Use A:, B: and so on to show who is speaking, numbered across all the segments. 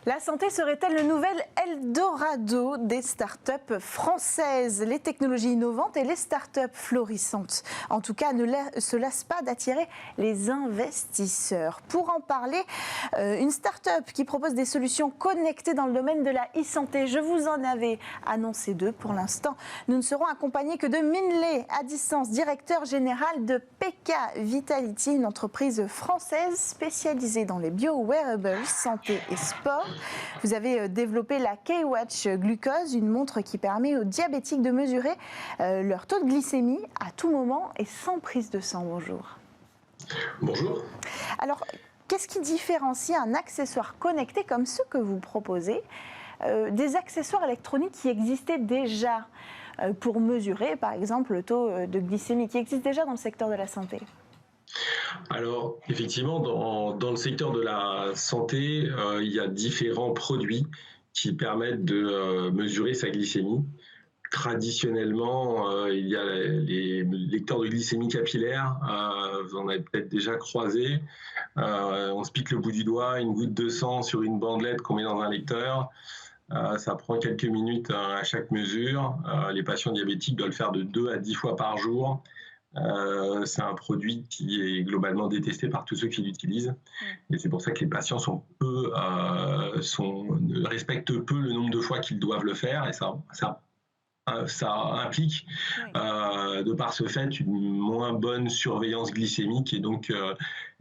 A: La santé serait-elle le nouvel Eldorado des startups françaises? Les technologies innovantes et les startups florissantes, en tout cas, ne se lassent pas d'attirer les investisseurs. Pour en parler, une startup qui propose des solutions connectées dans le domaine de la e-santé. Je vous en avais annoncé deux pour l'instant. Nous ne serons accompagnés que de Minley à distance, directeur général de PK Vitality, une entreprise française spécialisée dans les bio-wearables, santé et sport. Vous avez développé la K-Watch Glucose, une montre qui permet aux diabétiques de mesurer leur taux de glycémie à tout moment et sans prise de sang. Bonjour.
B: Bonjour.
A: Alors, qu'est-ce qui différencie un accessoire connecté comme ceux que vous proposez des accessoires électroniques qui existaient déjà pour mesurer, par exemple, le taux de glycémie, qui existe déjà dans le secteur de la santé?
B: Alors, effectivement, dans le secteur de la santé, il y a différents produits qui permettent de mesurer sa glycémie. Traditionnellement, il y a les lecteurs de glycémie capillaire, vous en avez peut-être déjà croisé. On se pique le bout du doigt, une goutte de sang sur une bandelette qu'on met dans un lecteur. Ça prend quelques minutes à chaque mesure. Les patients diabétiques doivent le faire de 2 à 10 fois par jour. C'est un produit qui est globalement détesté par tous ceux qui l'utilisent. Et c'est pour ça que les patients respectent peu le nombre de fois qu'ils doivent le faire. Et ça implique, de par ce fait, une moins bonne surveillance glycémique et donc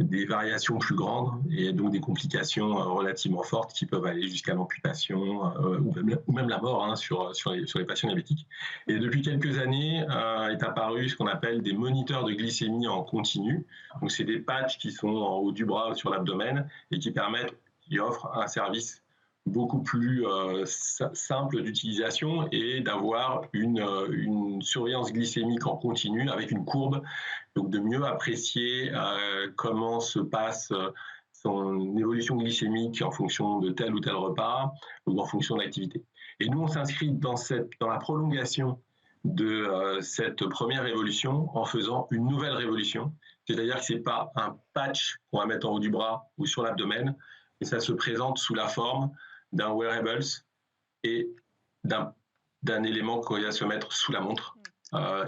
B: des variations plus grandes et donc des complications relativement fortes qui peuvent aller jusqu'à l'amputation ou même la mort sur les patients diabétiques. Et depuis quelques années est apparu ce qu'on appelle des moniteurs de glycémie en continu. Donc c'est des patchs qui sont en haut du bras ou sur l'abdomen et qui offrent un service beaucoup plus simple d'utilisation et d'avoir une surveillance glycémique en continu avec une courbe, donc de mieux apprécier comment se passe son évolution glycémique en fonction de tel ou tel repas ou en fonction de l'activité. Et nous, on s'inscrit dans la prolongation de cette première révolution en faisant une nouvelle révolution, c'est-à-dire que ce n'est pas un patch qu'on va mettre en haut du bras ou sur l'abdomen, mais ça se présente sous la forme d'un wearables et d'un élément qu'on va se mettre sous la montre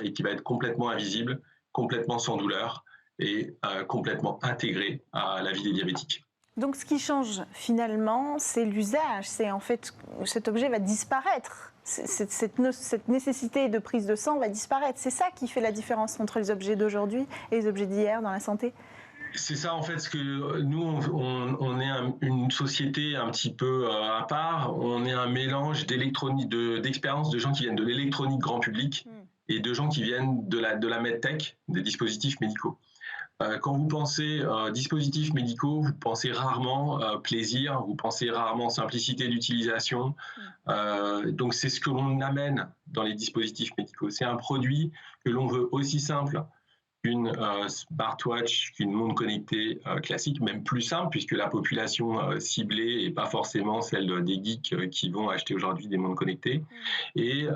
B: et qui va être complètement invisible, complètement sans douleur et complètement intégré à la vie des diabétiques.
A: Donc ce qui change finalement, c'est l'usage. C'est en fait, cet objet va disparaître. Cette nécessité de prise de sang va disparaître. C'est ça qui fait la différence entre les objets d'aujourd'hui et les objets d'hier dans la santé?
B: C'est ça en fait, parce que nous on est une société un petit peu à part. On est un mélange d'expériences de gens qui viennent de l'électronique grand public et de gens qui viennent de la medtech, des dispositifs médicaux. Quand vous pensez dispositifs médicaux, vous pensez rarement plaisir, vous pensez rarement simplicité d'utilisation. Donc c'est ce que l'on amène dans les dispositifs médicaux. C'est un produit que l'on veut aussi simple qu'une smartwatch, qu'une montre connectée classique, même plus simple, puisque la population ciblée n'est pas forcément celle des geeks qui vont acheter aujourd'hui des montres connectées. Et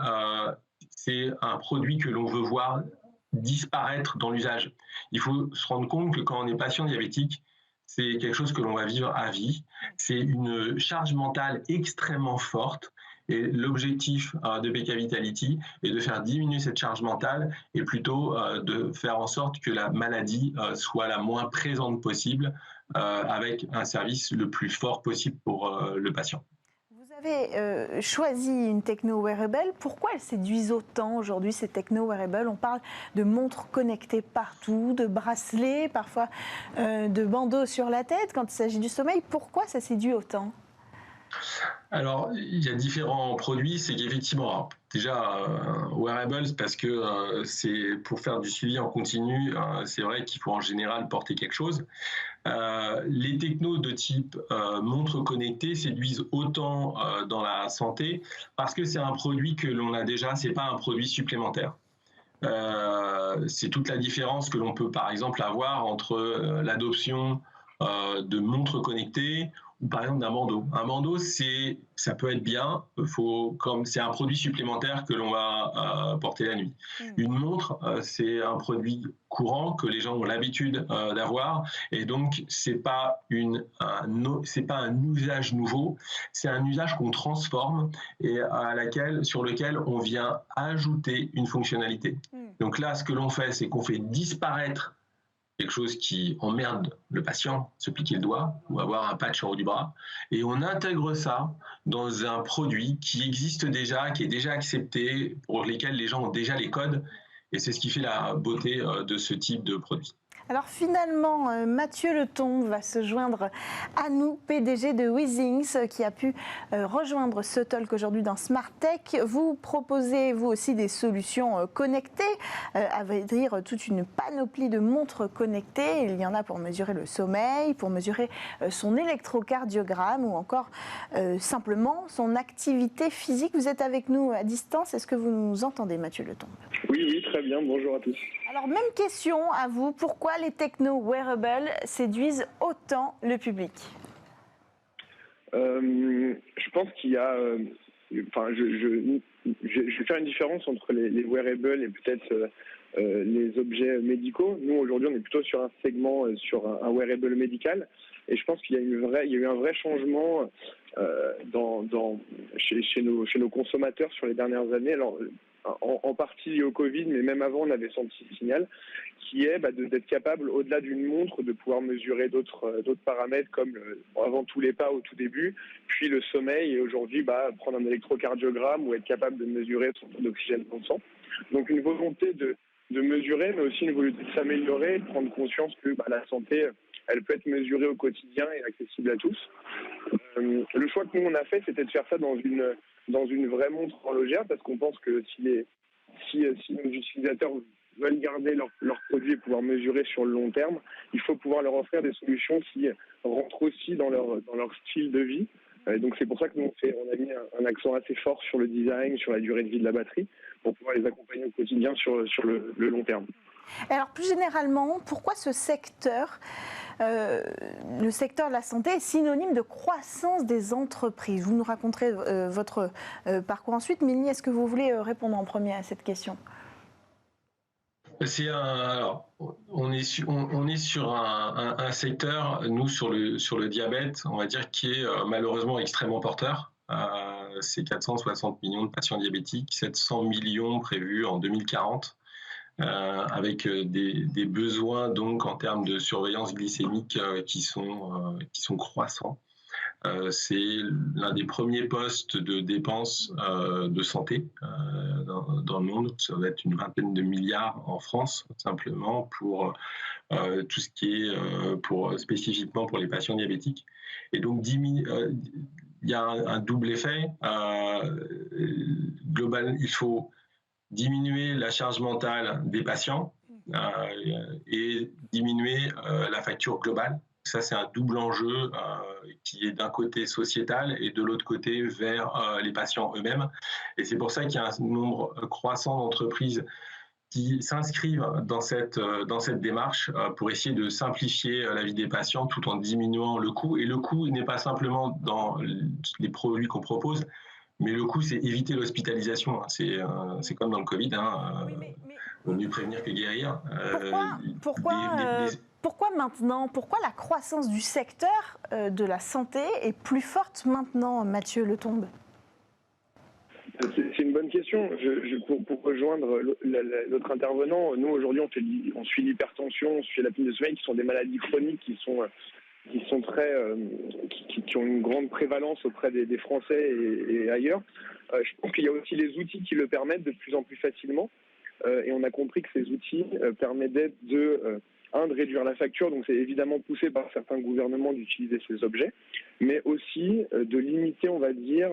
B: c'est un produit que l'on veut voir disparaître dans l'usage. Il faut se rendre compte que quand on est patient diabétique, c'est quelque chose que l'on va vivre à vie. C'est une charge mentale extrêmement forte. Et l'objectif de PK Vitality est de faire diminuer cette charge mentale et plutôt de faire en sorte que la maladie soit la moins présente possible avec un service le plus fort possible pour le patient.
A: Vous avez choisi une techno-wearable. Pourquoi elles séduisent autant aujourd'hui, ces techno-wearables? On parle de montres connectées partout, de bracelets, parfois de bandeaux sur la tête quand il s'agit du sommeil. Pourquoi ça séduit autant?
B: Alors, il y a différents produits. C'est qu'effectivement, déjà, wearables, parce que c'est pour faire du suivi en continu, c'est vrai qu'il faut en général porter quelque chose. Les technos de type montre connectée séduisent autant dans la santé parce que c'est un produit que l'on a déjà, c'est pas un produit supplémentaire. C'est toute la différence que l'on peut par exemple avoir entre l'adoption de montres connectées ou par exemple d'un bandeau. Un bandeau, ça peut être bien, comme c'est un produit supplémentaire que l'on va porter la nuit. Une montre, c'est un produit courant que les gens ont l'habitude d'avoir, et donc c'est pas un usage nouveau, c'est un usage qu'on transforme et sur lequel on vient ajouter une fonctionnalité. Donc là, ce que l'on fait, c'est qu'on fait disparaître quelque chose qui emmerde le patient, se piquer le doigt ou avoir un patch en haut du bras, et on intègre ça dans un produit qui existe déjà, qui est déjà accepté, pour lesquels les gens ont déjà les codes, et c'est ce qui fait la beauté de ce type de produit.
A: Alors finalement, Mathieu Letombe va se joindre à nous, PDG de Weezings, qui a pu rejoindre ce talk aujourd'hui dans Smart Tech. Vous proposez, vous aussi, des solutions connectées, à vrai dire toute une panoplie de montres connectées. Il y en a pour mesurer le sommeil, pour mesurer son électrocardiogramme ou encore simplement son activité physique. Vous êtes avec nous à distance. Est-ce que vous nous entendez, Mathieu Letombe ?
C: Oui, très bien. Bonjour à tous.
A: Alors, même question à vous. Pourquoi les techno-wearables séduisent autant le public ?
C: Je pense qu'il y a... je vais faire une différence entre les wearables et peut-être les objets médicaux. Nous, aujourd'hui, on est plutôt sur un segment, sur un wearable médical. Et je pense qu'il y a eu un vrai changement chez nos consommateurs sur les dernières années. Alors, en partie lié au Covid, mais même avant, on avait senti ce signal, qui est d'être capable, au-delà d'une montre, de pouvoir mesurer d'autres paramètres, comme avant tous les pas au tout début, puis le sommeil, et aujourd'hui, prendre un électrocardiogramme ou être capable de mesurer son taux d'oxygène dans le sang. Donc une volonté de mesurer, mais aussi une volonté de s'améliorer, de prendre conscience que la santé, elle peut être mesurée au quotidien et accessible à tous. Le choix que nous on a fait, c'était de faire ça dans une vraie montre horlogère, parce qu'on pense que si nos utilisateurs veulent garder leurs produits et pouvoir mesurer sur le long terme, il faut pouvoir leur offrir des solutions qui rentrent aussi dans leur style de vie. Donc c'est pour ça que nous on a mis un accent assez fort sur le design, sur la durée de vie de la batterie, pour pouvoir les accompagner au quotidien sur le long terme.
A: Alors plus généralement, pourquoi ce secteur, le secteur de la santé, est synonyme de croissance des entreprises ? Vous nous raconterez votre parcours ensuite. Mélanie, est-ce que vous voulez répondre en premier à cette question ?
B: On est sur un secteur, nous sur le diabète, on va dire, qui est malheureusement extrêmement porteur. C'est 460 millions de patients diabétiques, 700 millions prévus en 2040. Avec des besoins donc en termes de surveillance glycémique qui sont croissants. C'est l'un des premiers postes de dépenses de santé dans le monde. Ça va être une vingtaine de milliards en France, simplement pour tout ce qui est spécifiquement pour les patients diabétiques. Et donc, il y a un double effet. Global, il faut diminuer la charge mentale des patients et diminuer la facture globale. Ça, c'est un double enjeu qui est d'un côté sociétal et de l'autre côté vers les patients eux-mêmes. Et c'est pour ça qu'il y a un nombre croissant d'entreprises qui s'inscrivent dans cette démarche pour essayer de simplifier la vie des patients tout en diminuant le coût. Et le coût n'est pas simplement dans les produits qu'on propose, mais le coût, c'est éviter l'hospitalisation. C'est comme dans le Covid, vaut mieux prévenir que guérir.
A: Pourquoi maintenant ? Pourquoi la croissance du secteur de la santé est plus forte maintenant, Mathieu Letombe ?
C: C'est une bonne question. Pour rejoindre l'autre intervenant, nous aujourd'hui on suit l'hypertension, on suit l'apnée de sommeil, qui sont des maladies chroniques qui ont une grande prévalence auprès des Français et ailleurs. Je pense qu'il y a aussi les outils qui le permettent de plus en plus facilement. Et on a compris que ces outils permettent de réduire la facture, donc c'est évidemment poussé par certains gouvernements d'utiliser ces objets, mais aussi de limiter, on va dire,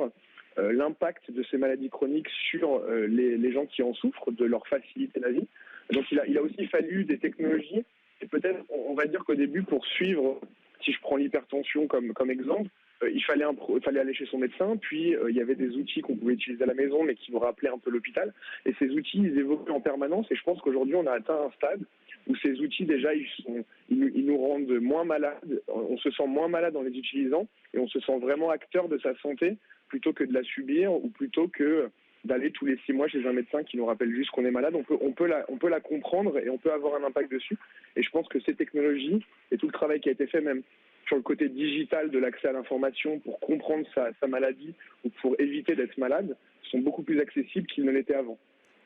C: l'impact de ces maladies chroniques sur les gens qui en souffrent, de leur faciliter la vie. Donc il a aussi fallu des technologies, et peut-être on va dire qu'au début, pour suivre, si je prends l'hypertension comme exemple, il fallait aller chez son médecin, puis il y avait des outils qu'on pouvait utiliser à la maison, mais qui nous rappelaient un peu l'hôpital. Et ces outils, ils évoluent en permanence, et je pense qu'aujourd'hui, on a atteint un stade où ces outils déjà ils nous rendent moins malades, on se sent moins malade en les utilisant et on se sent vraiment acteur de sa santé plutôt que de la subir ou plutôt que d'aller tous les 6 mois chez un médecin qui nous rappelle juste qu'on est malade. On peut la comprendre et on peut avoir un impact dessus. Et je pense que ces technologies et tout le travail qui a été fait même sur le côté digital de l'accès à l'information pour comprendre sa maladie ou pour éviter d'être malade sont beaucoup plus accessibles qu'ils ne l'étaient avant.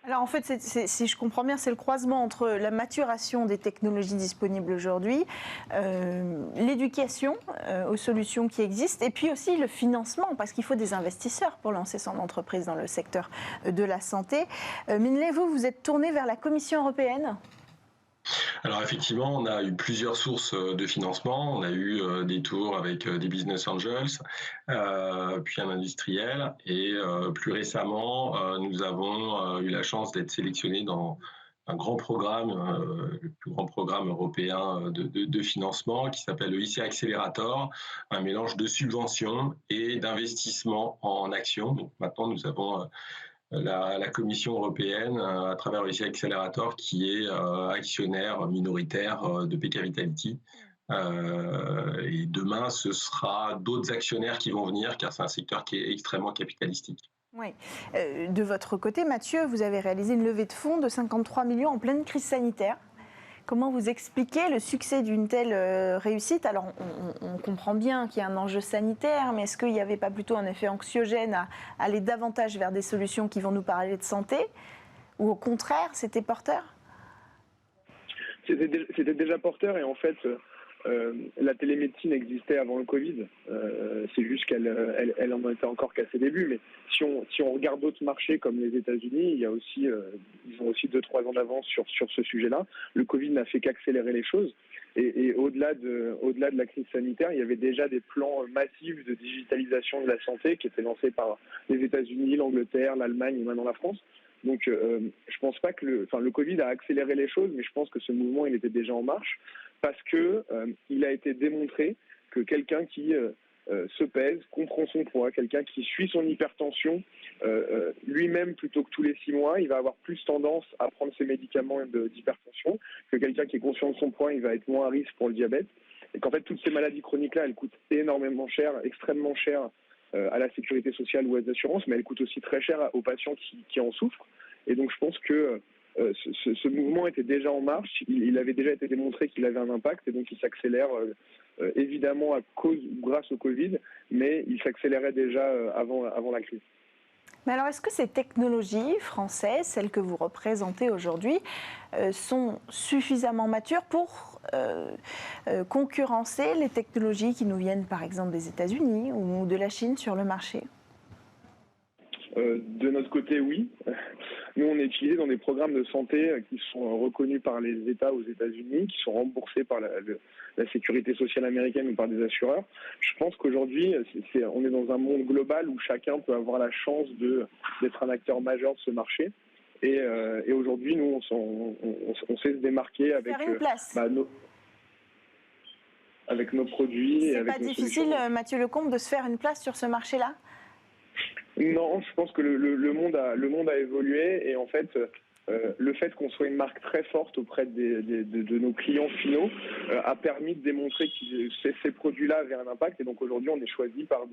A: Alors en fait, si je comprends bien, c'est le croisement entre la maturation des technologies disponibles aujourd'hui, l'éducation aux solutions qui existent et puis aussi le financement, parce qu'il faut des investisseurs pour lancer son entreprise dans le secteur de la santé. Minley, vous êtes tourné vers la Commission européenne ?
B: Alors effectivement, on a eu plusieurs sources de financement. On a eu des tours avec des business angels, puis un industriel. Et plus récemment, nous avons eu la chance d'être sélectionnés dans un grand programme, le plus grand programme européen de financement qui s'appelle le ICA Accelerator, un mélange de subventions et d'investissements en actions. Donc maintenant, nous avons la Commission européenne, à travers le ICA Accelerator, qui est actionnaire minoritaire de PK Vitality. Et demain, ce sera d'autres actionnaires qui vont venir, car c'est un secteur qui est extrêmement capitalistique.
A: Oui. De votre côté, Mathieu, vous avez réalisé une levée de fonds de 53 millions en pleine crise sanitaire. Comment vous expliquez le succès d'une telle réussite ? Alors, on comprend bien qu'il y a un enjeu sanitaire, mais est-ce qu'il n'y avait pas plutôt un effet anxiogène à aller davantage vers des solutions qui vont nous parler de santé ? Ou au contraire, c'était porteur ?
C: C'était déjà porteur et en fait, la télémédecine existait avant le Covid. C'est juste qu'elle en était encore qu'à ses débuts. Mais si on regarde d'autres marchés comme les États-Unis, ils ont aussi 2-3 ans d'avance sur ce sujet-là. Le Covid n'a fait qu'accélérer les choses. Et au-delà de la crise sanitaire, il y avait déjà des plans massifs de digitalisation de la santé qui étaient lancés par les États-Unis, l'Angleterre, l'Allemagne et maintenant la France. Donc, je pense pas que le Covid a accéléré les choses, mais je pense que ce mouvement, il était déjà en marche parce que il a été démontré que quelqu'un qui se pèse, comprend son poids, quelqu'un qui suit son hypertension lui-même plutôt que tous les 6 mois, il va avoir plus tendance à prendre ses médicaments d'hypertension que quelqu'un qui est conscient de son poids, il va être moins à risque pour le diabète. Et qu'en fait, toutes ces maladies chroniques-là, elles coûtent énormément cher, extrêmement cher à la sécurité sociale ou aux assurances, mais elles coûtent aussi très cher aux patients qui en souffrent. Et donc, je pense que ce mouvement était déjà en marche. Il avait déjà été démontré qu'il avait un impact, et donc il s'accélère évidemment grâce au Covid, mais il s'accélérait déjà avant la crise.
A: Mais alors, est-ce que ces technologies françaises, celles que vous représentez aujourd'hui, sont suffisamment matures pour concurrencer les technologies qui nous viennent, par exemple, des États-Unis ou de la Chine sur le marché ?
C: De notre côté, oui. Nous, on est utilisé dans des programmes de santé qui sont reconnus par les États aux États-Unis, qui sont remboursés par la sécurité sociale américaine ou par des assureurs. Je pense qu'aujourd'hui, on est dans un monde global où chacun peut avoir la chance d'être un acteur majeur de ce marché. Et aujourd'hui, nous, on sait se démarquer avec nos produits.
A: C'est pas difficile, Mathieu Lecombe, de se faire une place sur ce marché-là ?
C: Non, je pense que le monde a évolué et en fait, le fait qu'on soit une marque très forte auprès de nos clients finaux a permis de démontrer que ces produits-là avaient un impact et donc aujourd'hui on est choisi par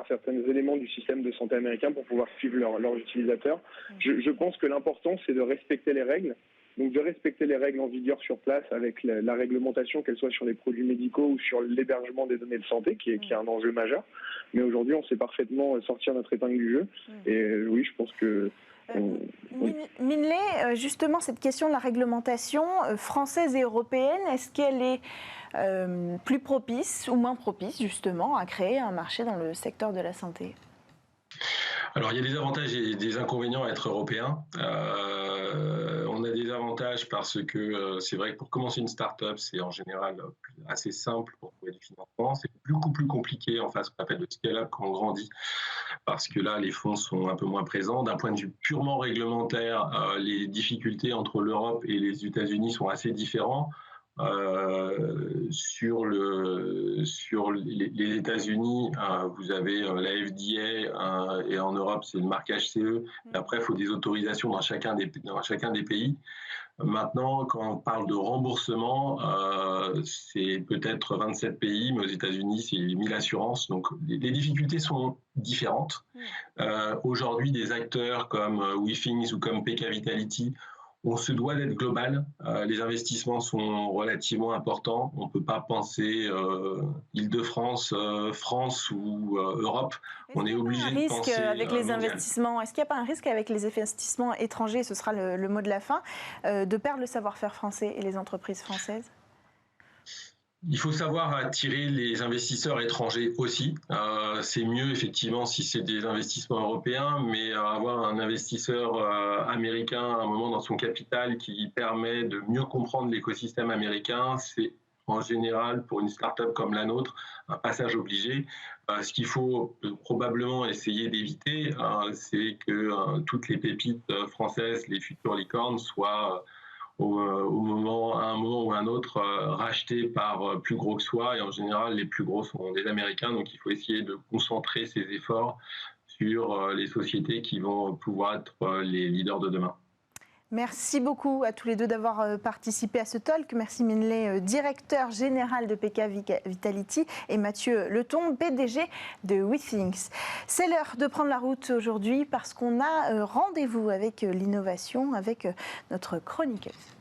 C: certains éléments du système de santé américain pour pouvoir suivre leurs utilisateurs. Je pense que l'important c'est de respecter les règles. Donc de respecter les règles en vigueur sur place avec la réglementation, qu'elle soit sur les produits médicaux ou sur l'hébergement des données de santé, qui est un enjeu majeur. Mais aujourd'hui, on sait parfaitement sortir notre épingle du jeu. Et oui, je pense que...
A: Minley, justement, cette question de la réglementation française et européenne, est-ce qu'elle est plus propice ou moins propice, justement, à créer un marché dans le secteur de la santé ?
B: Alors, il y a des avantages et des inconvénients à être européen. On a des avantages parce que c'est vrai que pour commencer une start-up, c'est en général assez simple pour trouver du financement. C'est beaucoup plus compliqué en face qu'on appelle le scale-up quand on grandit, parce que là, les fonds sont un peu moins présents. D'un point de vue purement réglementaire, les difficultés entre l'Europe et les États-Unis sont assez différentes. Sur les États-Unis, vous avez la FDA et en Europe, c'est le marquage CE. Après, il faut des autorisations dans chacun des pays. Maintenant, quand on parle de remboursement, c'est peut-être 27 pays, mais aux États-Unis, c'est 1000 assurances. Donc, les difficultés sont différentes. Aujourd'hui, des acteurs comme WeThings ou comme PK Vitality, on se doit d'être global. Les investissements sont relativement importants. On ne peut pas penser Île-de-France, France ou Europe. On est obligé de penser
A: avec les
B: mondial.
A: investissements. Est-ce qu'il n'y a pas un risque avec les investissements étrangers, ce sera le mot de la fin, de perdre le savoir-faire français et les entreprises françaises ?
B: Il faut savoir attirer les investisseurs étrangers aussi. C'est mieux effectivement si c'est des investissements européens, mais avoir un investisseur américain à un moment dans son capital qui permet de mieux comprendre l'écosystème américain, c'est en général pour une start-up comme la nôtre un passage obligé. Ce qu'il faut probablement essayer d'éviter, c'est que toutes les pépites françaises, les futures licornes, soient à un moment ou à un autre, rachetés par plus gros que soi. Et en général, les plus gros sont des Américains. Donc, il faut essayer de concentrer ses efforts sur les sociétés qui vont pouvoir être les leaders de demain.
A: Merci beaucoup à tous les deux d'avoir participé à ce talk. Merci Minley, directeur général de PK Vitality, et Mathieu Leton, PDG de WeThings. C'est l'heure de prendre la route aujourd'hui parce qu'on a rendez-vous avec l'innovation, avec notre chroniqueuse.